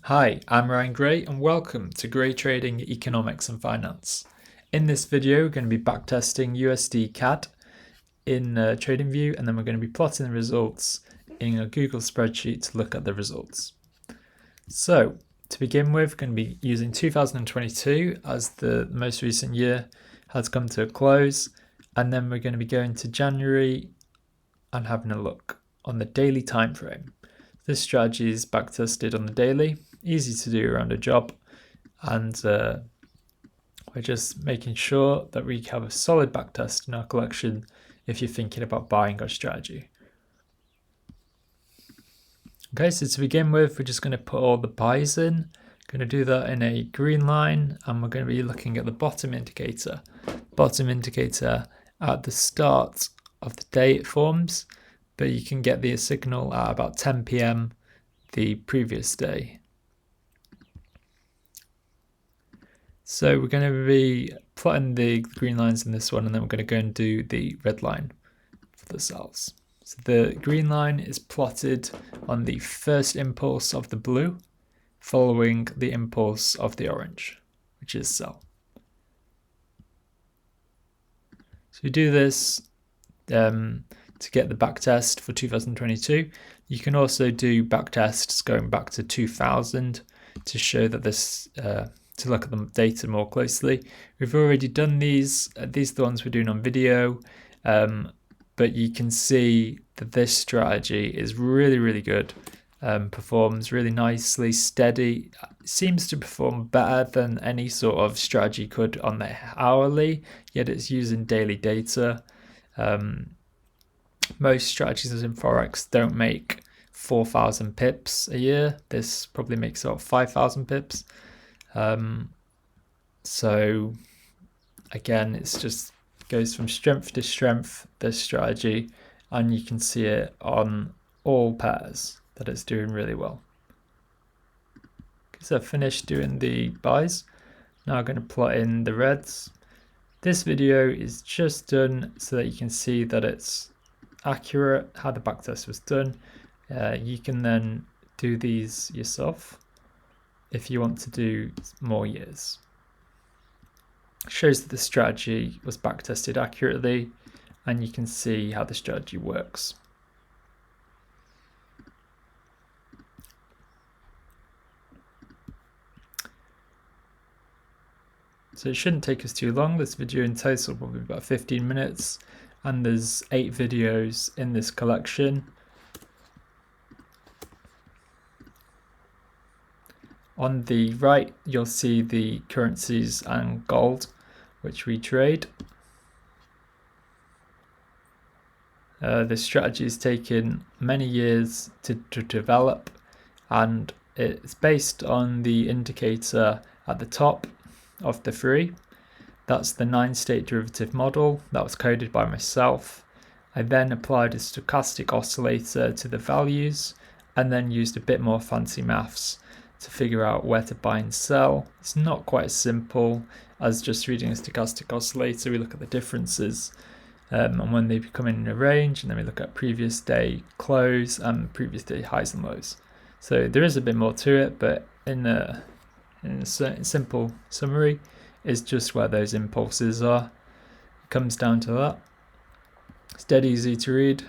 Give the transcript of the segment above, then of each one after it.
Hi, I'm Ryan Gray and welcome to GreyTrading Economics and Finance. In this video, we're going to be backtesting USDCAD in TradingView, and then we're going to be plotting the results in a Google spreadsheet to look at the results. So, to begin with, we're going to be using 2022 as the most recent year has come to a close, and then we're going to be going to January and having a look on the daily time frame. This strategy is backtested on the daily, easy to do around a job, and we're just making sure that we have a solid backtest in our collection if you're thinking about buying our strategy. Okay, so to begin with, we're just going to put all the buys in. Going to do that in a green line, and we're going to be looking at the bottom indicator. Bottom indicator at the start of the day it forms, but you can get the signal at about 10 p.m. the previous day. So we're going to be plotting the green lines in this one, and then we're going to go and do the red line for the cells. So the green line is plotted on the first impulse of the blue, following the impulse of the orange, which is sell. So we do this to get the backtest for 2022. You can also do backtests going back to 2000 to show that this, to look at the data more closely. We've already done these are the ones we're doing on video, but you can see that this strategy is really good, performs really nicely, steady, seems to perform better than any sort of strategy could on the hourly, yet it's using daily data. Most strategies in Forex don't make 4,000 pips a year. This probably makes about 5,000 pips. So again, it's just goes from strength to strength, this strategy, and you can see it on all pairs that it's doing really well. So I've finished doing the buys. Now I'm going to plot in the reds. This video is just done so that you can see that it's accurate, how the backtest was done. You can then do these yourself if you want to do more years. Shows that the strategy was backtested accurately, and you can see how the strategy works. So it shouldn't take us too long. This video in total will be about 15 minutes, and there's 8 videos in this collection. On the right, you'll see the currencies and gold, which we trade. This strategy has taken many years to develop, and it's based on the indicator at the top of the three. That's the 9-state derivative model that was coded by myself. I then applied a stochastic oscillator to the values, and then used a bit more fancy maths to figure out where to buy and sell. It's not quite as simple as just reading a stochastic oscillator. We look at the differences and when they become in a range, and then we look at previous day close and previous day highs and lows. So there is a bit more to it, but in a simple summary, is just where those impulses are. It comes down to that. It's dead easy to read,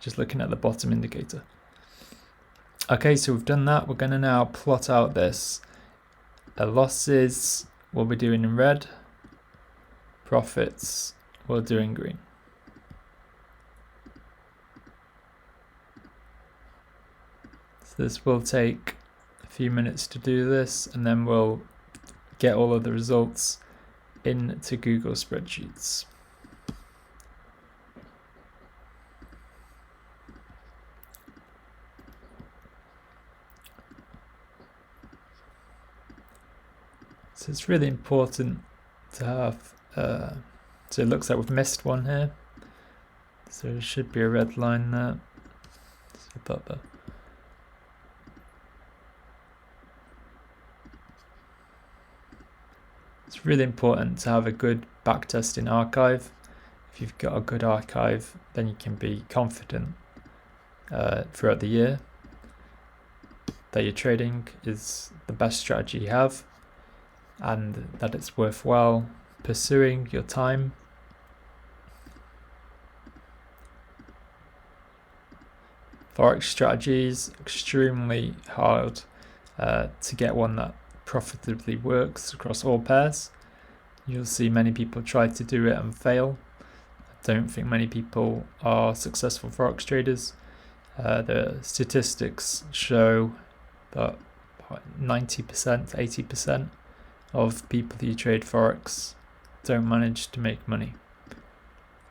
just looking at the bottom indicator. Okay, so we've done that. We're going to now plot out this. Losses we'll be doing in red. Profits we'll do in green. So this will take a few minutes to do this, and then we'll get all of the results into Google spreadsheets. So it's really important to have, so it looks like we've missed one here. So there should be a red line there. So that there. It's really important to have a good backtesting archive. If you've got a good archive, then you can be confident throughout the year. that your trading is the best strategy you have, and that it's worthwhile pursuing your time. Forex strategy is extremely hard to get one that profitably works across all pairs. You'll see many people try to do it and fail. I don't think many people are successful Forex traders. The statistics show that 90%, 80% of people who trade Forex don't manage to make money.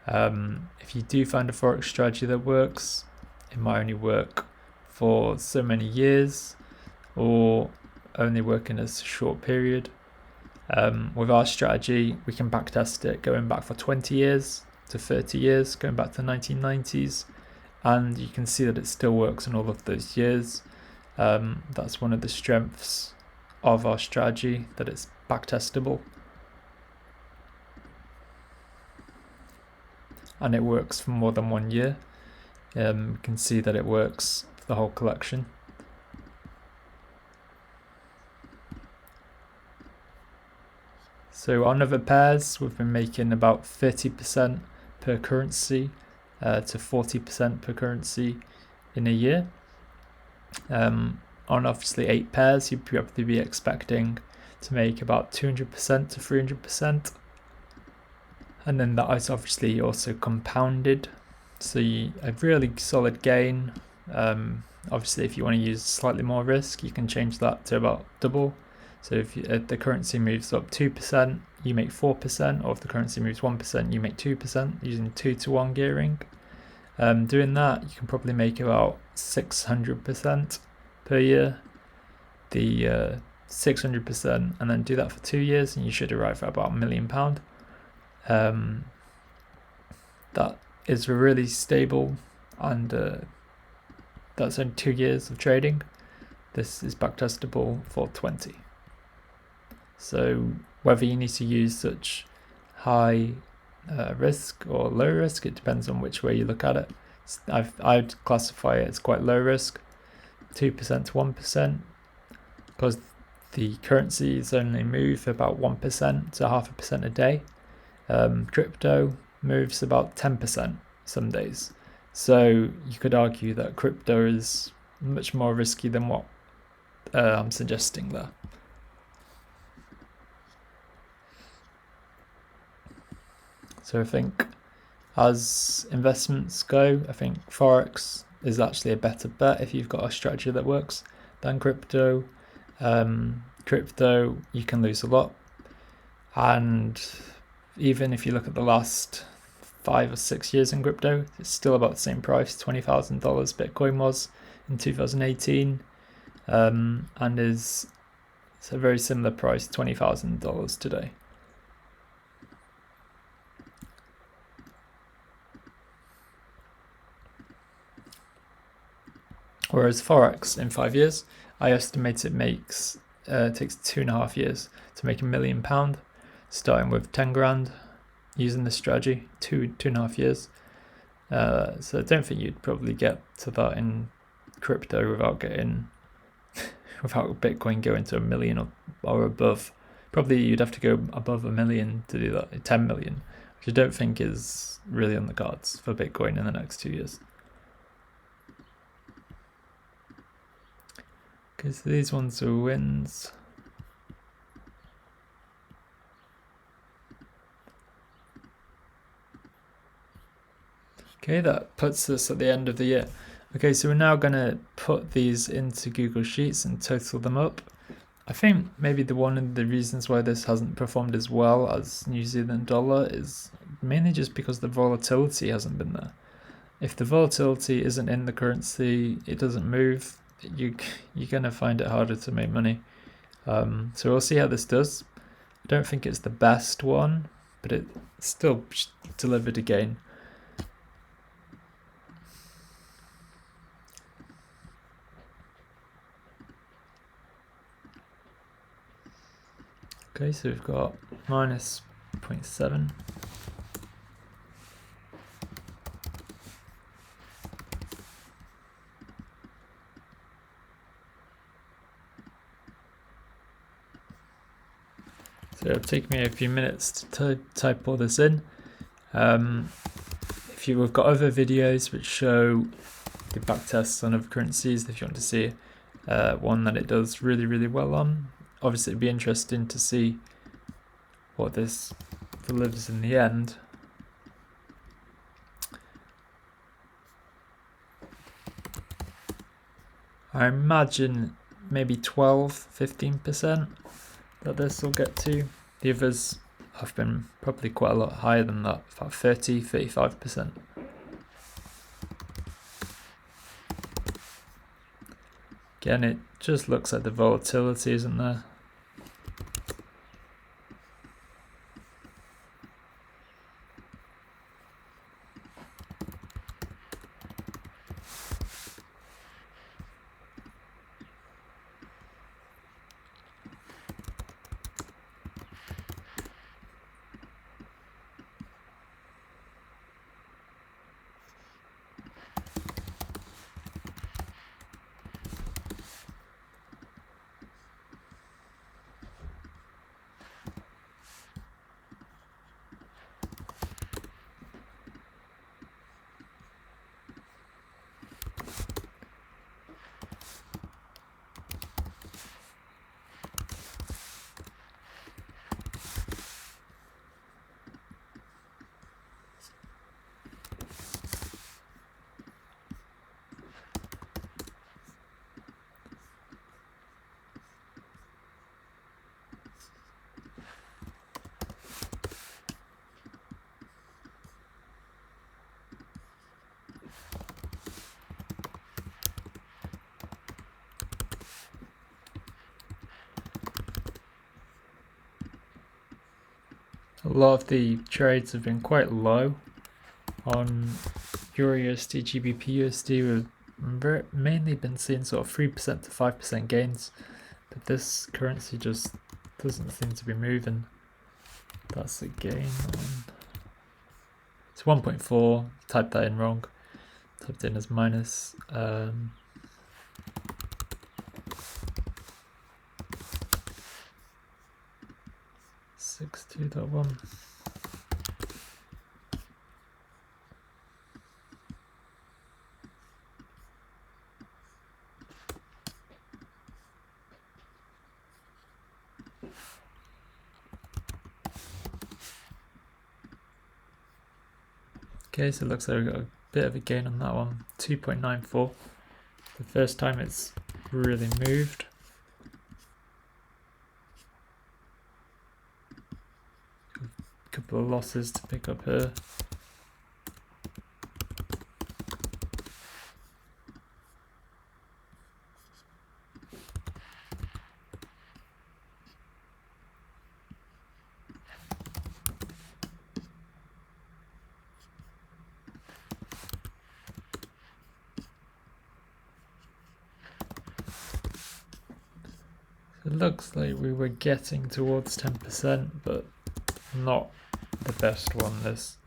If you do find a Forex strategy that works, it might only work for so many years or only work in a short period. With our strategy, we can backtest it going back for 20 years to 30 years, going back to the 1990s, and you can see that it still works in all of those years. That's one of the strengths of our strategy, that it's backtestable. And it works for more than 1 year. You can see that it works for the whole collection. So on other pairs, we've been making about 30% per currency to 40% per currency in a year. On obviously 8 pairs, you'd probably be expecting to make about 200% to 300%. And then that is obviously also compounded. So a really solid gain. Obviously, if you want to use slightly more risk, you can change that to about double. So if the currency moves up 2%, you make 4%, or if the currency moves 1%, you make 2% using 2-to-1 gearing. Doing that, you can probably make about 600% per year. The 600%, and then do that for 2 years, and you should arrive at about £1 million. That is really stable, and that's only 2 years of trading. This is backtestable for 20. So whether you need to use such high risk or low risk, it depends on which way you look at it. I'd classify it as quite low risk, 2% to 1%, because the currencies only move about 1% to 0.5% a day. Crypto moves about 10% some days. So you could argue that crypto is much more risky than what I'm suggesting there. So I think as investments go, I think Forex is actually a better bet if you've got a strategy that works than crypto. Crypto, you can lose a lot. And even if you look at the last 5 or 6 years in crypto, it's still about the same price. $20,000 Bitcoin was in 2018, and it's a very similar price, $20,000 today. Whereas Forex in 5 years, I estimate it takes 2.5 years to make £1 million, starting with 10 grand using this strategy, 2.5 years. So I don't think you'd probably get to that in crypto without Bitcoin going to 1 million or above. Probably you'd have to go above 1 million to do that, 10 million, which I don't think is really on the cards for Bitcoin in the next 2 years. Okay, so these ones are wins. Okay, that puts us at the end of the year. Okay, so we're now going to put these into Google Sheets and total them up. I think maybe one of the reasons why this hasn't performed as well as New Zealand dollar is mainly just because the volatility hasn't been there. If the volatility isn't in the currency, it doesn't move, you're going to find it harder to make money. So we'll see how this does. I don't think it's the best one, but it still delivered a gain. Okay, so we've got minus 0.7. So it'll take me a few minutes to type all this in. If you've got other videos which show the backtests on other currencies, if you want to see one that it does really well on, obviously it'd be interesting to see what this delivers in the end. I imagine maybe 12-15% that this will get to. The others have been probably quite a lot higher than that, about 30-35%. Again, it just looks like the volatility isn't there. A lot of the trades have been quite low on Euro USD, GBP USD. We've mainly been seeing sort of 3% to 5% gains, but this currency just doesn't seem to be moving. That's a gain on. It's 1.4. Typed that in wrong. Typed in as minus. 62.1. Okay, so it looks like we got a bit of a gain on that one. 2.94. The first time it's really moved. Couple of losses to pick up here. It looks like we were getting towards 10%, but not the best one this.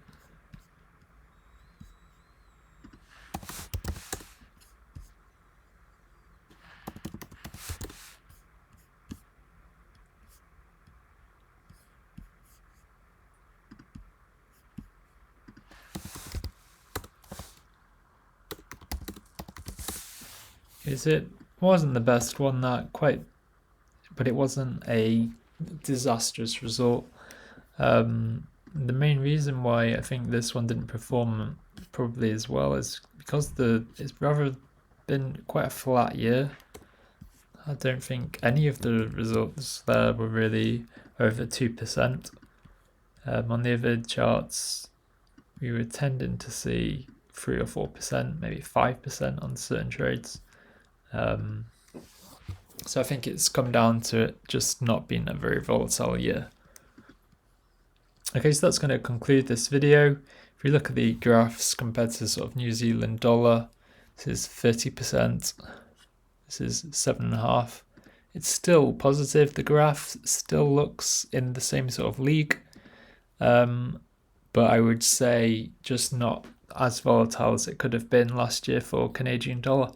It wasn't the best one, that quite, but it wasn't a disastrous result. The main reason why I think this one didn't perform probably as well is because it's rather been quite a flat year. I don't think any of the results there were really over 2%. On the other charts, we were tending to see 3 or 4%, maybe 5% on certain trades. So I think it's come down to it just not being a very volatile year. Okay, so that's going to conclude this video. If we look at the graphs compared to sort of New Zealand dollar, this is 30%, this is 7.5%. It's still positive, the graph still looks in the same sort of league, but I would say just not as volatile as it could have been last year for Canadian dollar.